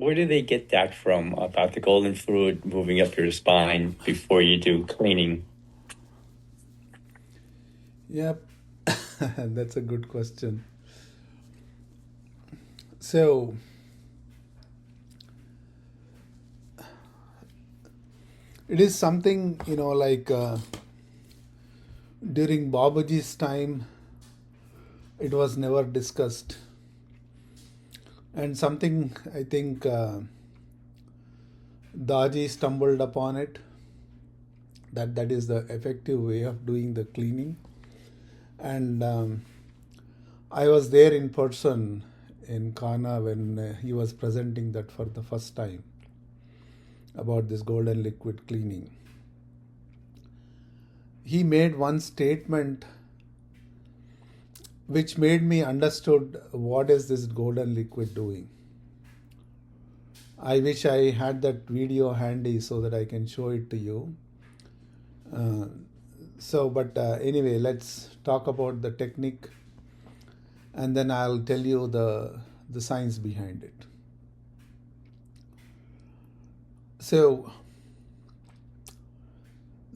where do they get that from about the golden fluid moving up your spine before you do cleaning? Yep, that's a good question. So, it is something, like during Babaji's time, it was never discussed. And something I think Daji stumbled upon it, that is the effective way of doing the cleaning. And I was there in person in Kana when he was presenting that for the first time about this golden liquid cleaning. He made one statement which made me understood what is this golden liquid doing. I wish I had that video handy so that I can show it to you. But anyway, let's talk about the technique, and then I'll tell you the science behind it. So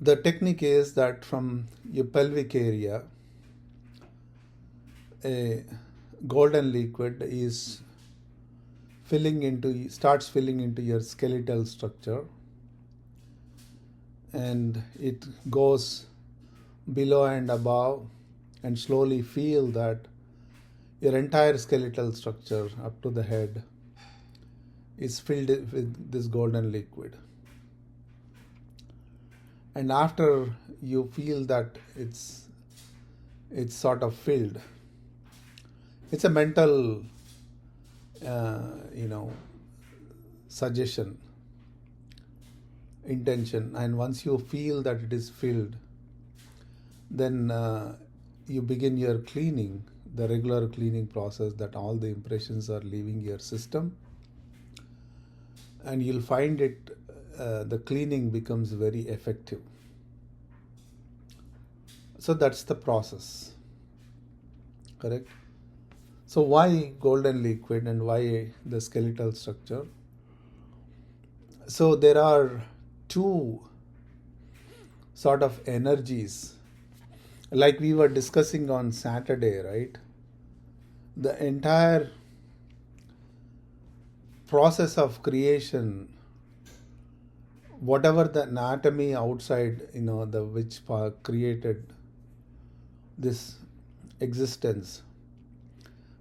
the technique is that from your pelvic area, a golden liquid starts filling into your skeletal structure, and it goes below and above, and slowly feel that your entire skeletal structure up to the head is filled with this golden liquid. And after you feel that it's sort of filled, it's a mental suggestion, intention, and once you feel that it is filled, then you begin your cleaning, the regular cleaning process, that all the impressions are leaving your system, and you'll find it the cleaning becomes very effective. So that's the process, correct? So why golden liquid and why the skeletal structure? So there are two sort of energies, like we were discussing on Saturday, right? The entire process of creation, whatever the anatomy outside, the which created this existence,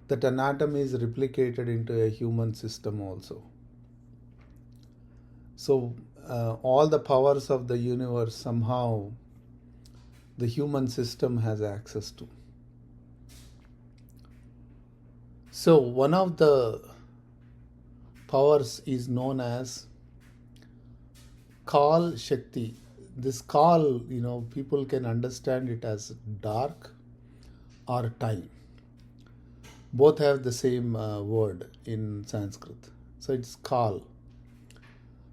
that anatomy is replicated into a human system also. So all the powers of the universe somehow the human system has access to. So one of the powers is known as Kal Shakti. This Kal, people can understand it as dark or time. Both have the same word in Sanskrit. So it's Kal.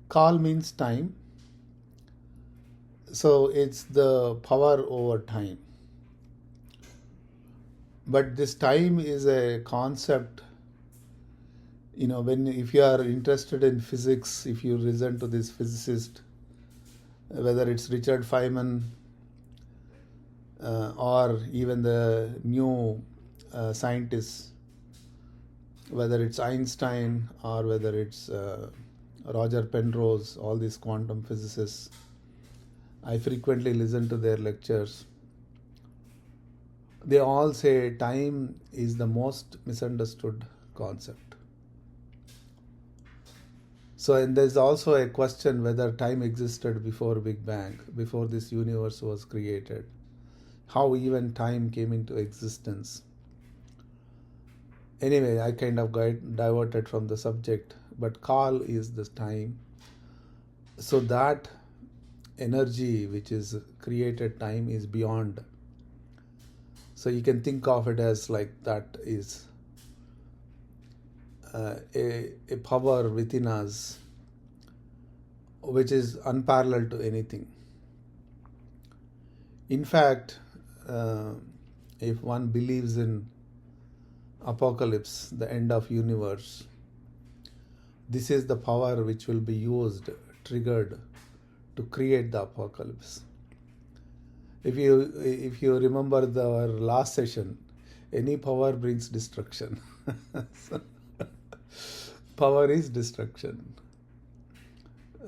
Kal means time. So it's the power over time. But this time is a concept, if you are interested in physics, if you listen to this physicist, whether it's Richard Feynman or even the new scientists, whether it's Einstein or whether it's Roger Penrose, all these quantum physicists, I frequently listen to their lectures. They all say time is the most misunderstood concept. So, and there's also a question whether time existed before Big Bang, before this universe was created. How even time came into existence. Anyway, I kind of got diverted from the subject, but Kal is this time. So that energy which is created time is beyond. So you can think of it as like that is a power within us which is unparalleled to anything. In fact, if one believes in apocalypse, the end of universe, this is the power which will be used, triggered to create the apocalypse. If you remember our last session, any power brings destruction. So, power is destruction,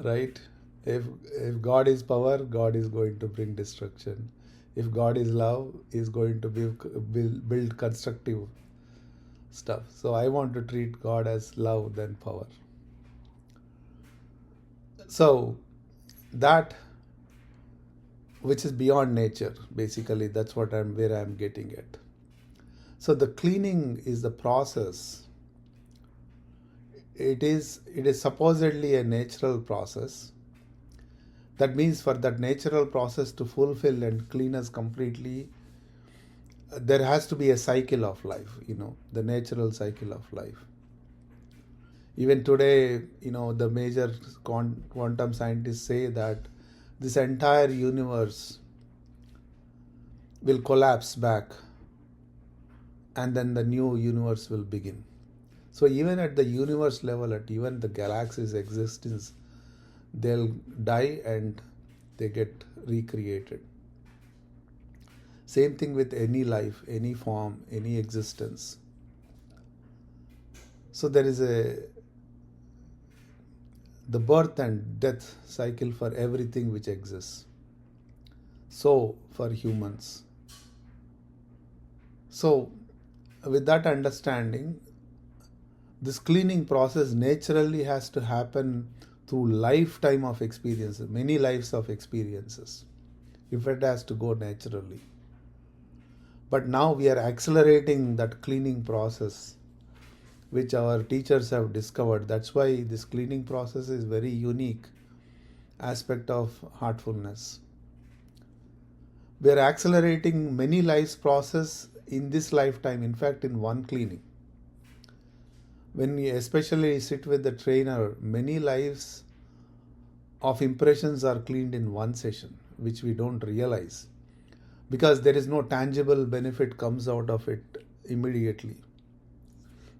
right? If God is power, God is going to bring destruction. If God is love, is going to build constructive stuff. So I want to treat God as love than power. So that which is beyond nature, basically, that's where I'm getting at. So the cleaning is the process. It is supposedly a natural process. That means for that natural process to fulfill and clean us completely, there has to be a cycle of life, the natural cycle of life. Even today, the major quantum scientists say that this entire universe will collapse back and then the new universe will begin. So even at the universe level, at even the galaxy's existence, they'll die and they get recreated. Same thing with any life, any form, any existence. So there is the birth and death cycle for everything which exists. So for humans. So with that understanding, this cleaning process naturally has to happen through lifetime of experiences, many lives of experiences, if it has to go naturally. But now we are accelerating that cleaning process, which our teachers have discovered. That's why this cleaning process is very unique aspect of heartfulness. We are accelerating many lives process in this lifetime, in fact, in one cleaning. When we especially sit with the trainer, many lives of impressions are cleaned in one session, which we don't realize, because there is no tangible benefit comes out of it immediately.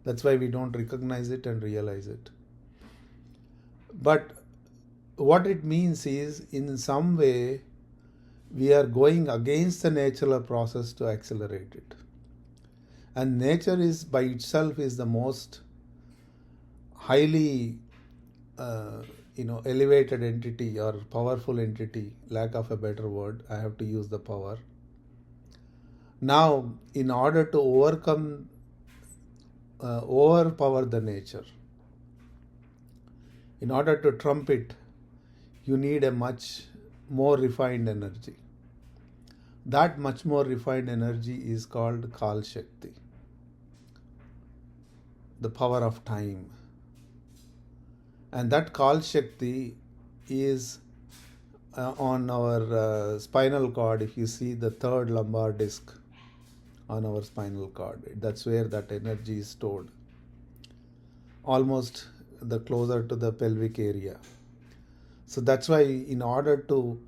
That's why we don't recognize it and realize it. But what it means is, in some way, we are going against the natural process to accelerate it. And nature is by itself is the most highly elevated entity or powerful entity, lack of a better word, I have to use the power. Now, in order to overpower the nature, in order to trump it, you need a much more refined energy. That much more refined energy is called Kal Shakti, the power of time. And that Kal Shakti is on our spinal cord. If you see the third lumbar disc on our spinal cord, that's where that energy is stored, almost the closer to the pelvic area. So that's why in order to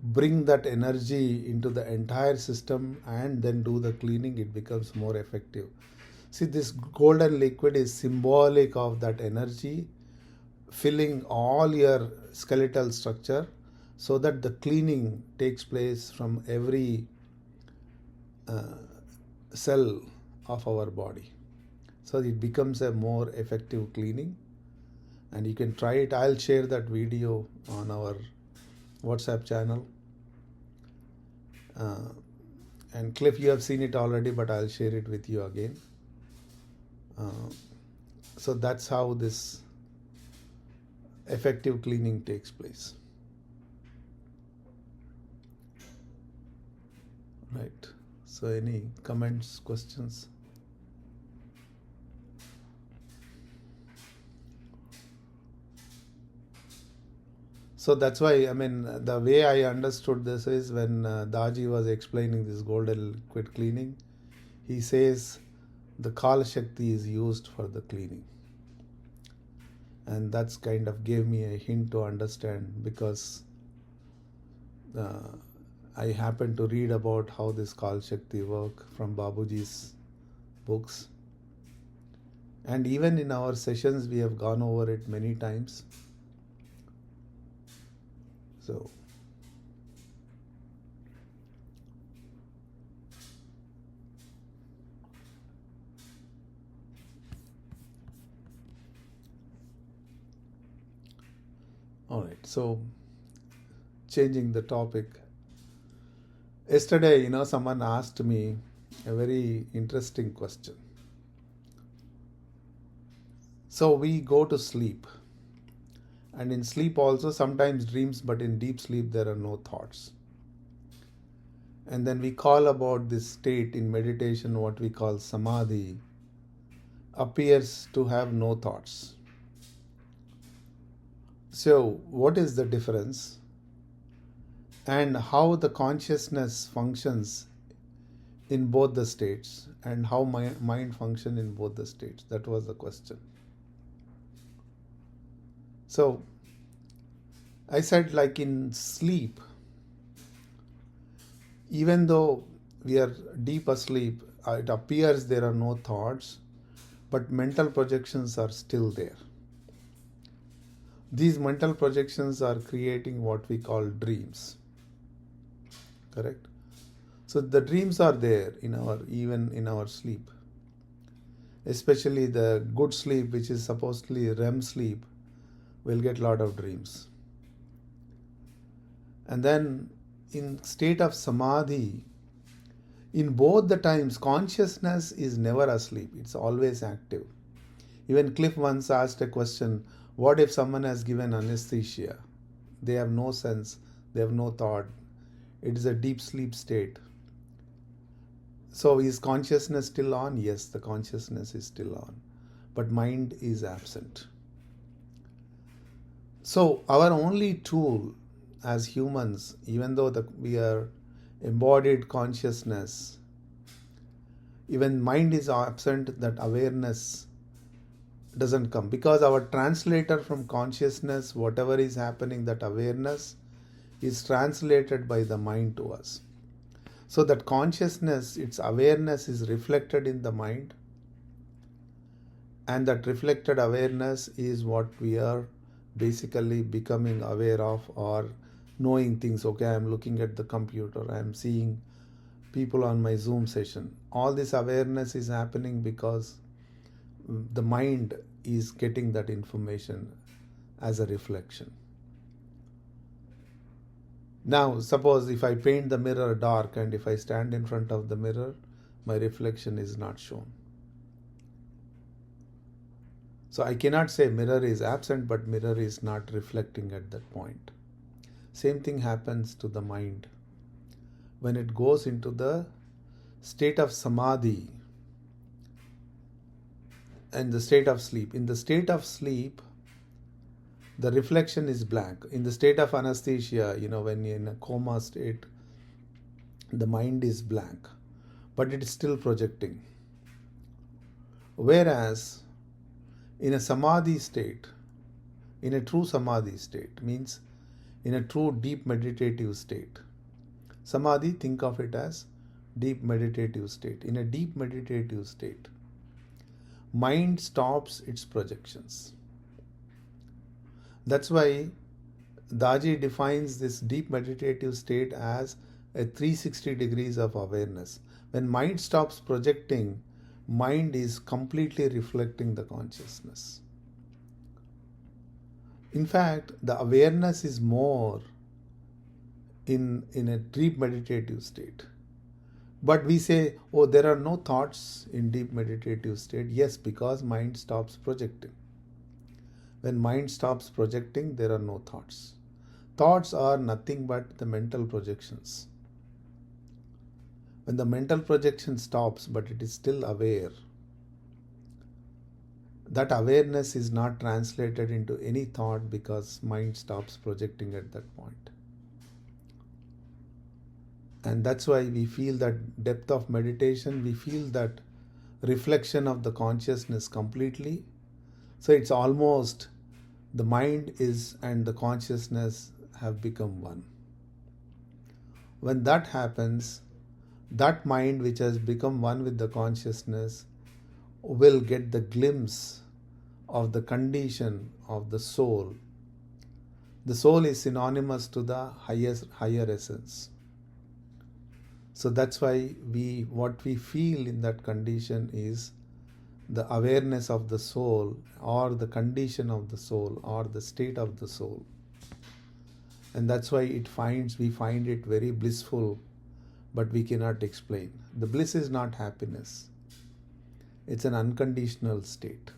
bring that energy into the entire system and then do the cleaning, it becomes more effective. See, this golden liquid is symbolic of that energy filling all your skeletal structure, so that the cleaning takes place from every cell of our body. So it becomes a more effective cleaning, and you can try it. I'll share that video on our WhatsApp channel. And Cliff, you have seen it already, but I'll share it with you again. So that's how this effective cleaning takes place. Right. So any comments, questions? So that's why, the way I understood this is when Daji was explaining this golden liquid cleaning, he says the Kal Shakti is used for the cleaning. And that's kind of gave me a hint to understand, because I happened to read about how this Kal Shakti work from Babuji's books. And even in our sessions, we have gone over it many times. So, all right. So, changing the topic. Yesterday, someone asked me a very interesting question. So, we go to sleep. And in sleep also, sometimes dreams, but in deep sleep, there are no thoughts. And then we call about this state in meditation, what we call samadhi, appears to have no thoughts. So, what is the difference? And how the consciousness functions in both the states, and how mind function in both the states? That was the question. So, I said, like in sleep, even though we are deep asleep, it appears there are no thoughts, but mental projections are still there. These mental projections are creating what we call dreams. Correct? So the dreams are there even in our sleep. Especially the good sleep, which is supposedly REM sleep, will get a lot of dreams. And then in state of samadhi, in both the times, consciousness is never asleep. It's always active. Even Cliff once asked a question, what if someone has given anesthesia? They have no sense, they have no thought. It is a deep sleep state. So is consciousness still on? Yes, the consciousness is still on. But mind is absent. So our only tool as humans, even though we are embodied consciousness, even mind is absent, that awareness doesn't come. Because our translator from consciousness, whatever is happening, that awareness is translated by the mind to us. So that consciousness, its awareness is reflected in the mind, and that reflected awareness is what we are basically becoming aware of, or knowing things. Okay, I'm looking at the computer, I'm seeing people on my Zoom session. All this awareness is happening because the mind is getting that information as a reflection. Now, suppose if I paint the mirror dark, and if I stand in front of the mirror, my reflection is not shown. So I cannot say mirror is absent, but mirror is not reflecting at that point. Same thing happens to the mind. When it goes into the state of samadhi and the state of sleep. In the state of sleep, the reflection is blank. In the state of anesthesia, when you're in a coma state, the mind is blank, but it is still projecting. Whereas in a samadhi state, in a true samadhi state, means in a true deep meditative state. Samadhi, think of it as deep meditative state. In a deep meditative state, mind stops its projections. That's why Daji defines this deep meditative state as a 360 degrees of awareness. When mind stops projecting, mind is completely reflecting the consciousness. In fact, the awareness is more in a deep meditative state. But we say, oh, there are no thoughts in deep meditative state. Yes, because mind stops projecting. When mind stops projecting, there are no thoughts. Thoughts are nothing but the mental projections. When the mental projection stops, but it is still aware, that awareness is not translated into any thought because mind stops projecting at that point. And that's why we feel that depth of meditation, we feel that reflection of the consciousness completely. So it's almost the mind is and the consciousness have become one. When that happens, that mind which has become one with the consciousness will get the glimpse of the condition of the soul. The soul is synonymous to the higher essence. So that's why what we feel in that condition is the awareness of the soul, or the condition of the soul, or the state of the soul. And that's why we find it very blissful, but we cannot explain. The bliss is not happiness. It's an unconditional state.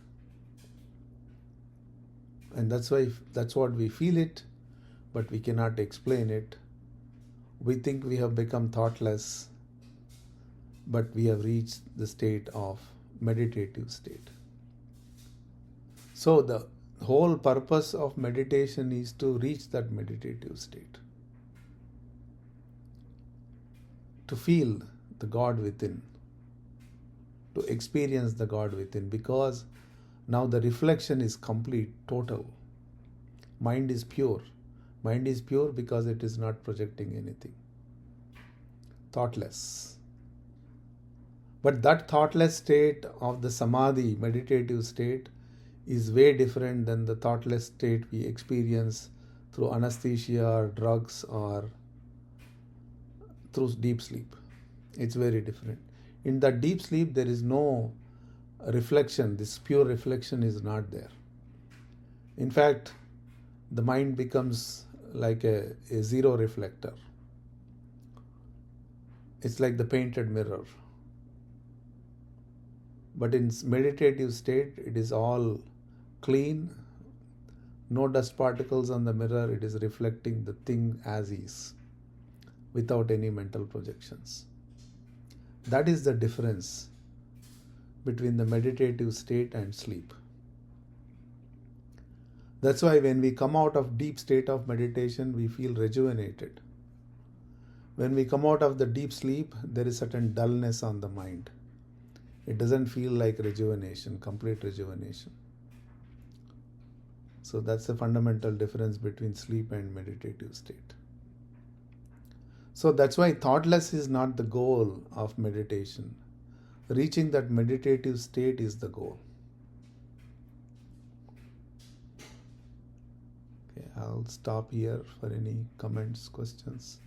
And that's what we feel it, but we cannot explain it. We think we have become thoughtless, but we have reached the state of meditative state. So the whole purpose of meditation is to reach that meditative state, to feel the God within, to experience the God within, because now the reflection is complete, total. Mind is pure. Mind is pure because it is not projecting anything. Thoughtless. But that thoughtless state of the samadhi, meditative state, is way different than the thoughtless state we experience through anesthesia or drugs or through deep sleep. It's very different. In that deep sleep, there is no reflection. This pure reflection is not there. In fact, the mind becomes like a zero reflector. It's like the painted mirror. But in meditative state, it is all clean, no dust particles on the mirror. It is reflecting the thing as is, without any mental projections. That is the difference between the meditative state and sleep. That's why when we come out of deep state of meditation, we feel rejuvenated. When we come out of the deep sleep, there is certain dullness on the mind. It doesn't feel like rejuvenation, complete rejuvenation. So that's the fundamental difference between sleep and meditative state. So that's why thoughtless is not the goal of meditation. Reaching that meditative state is the goal. Okay, I'll stop here for any comments, questions.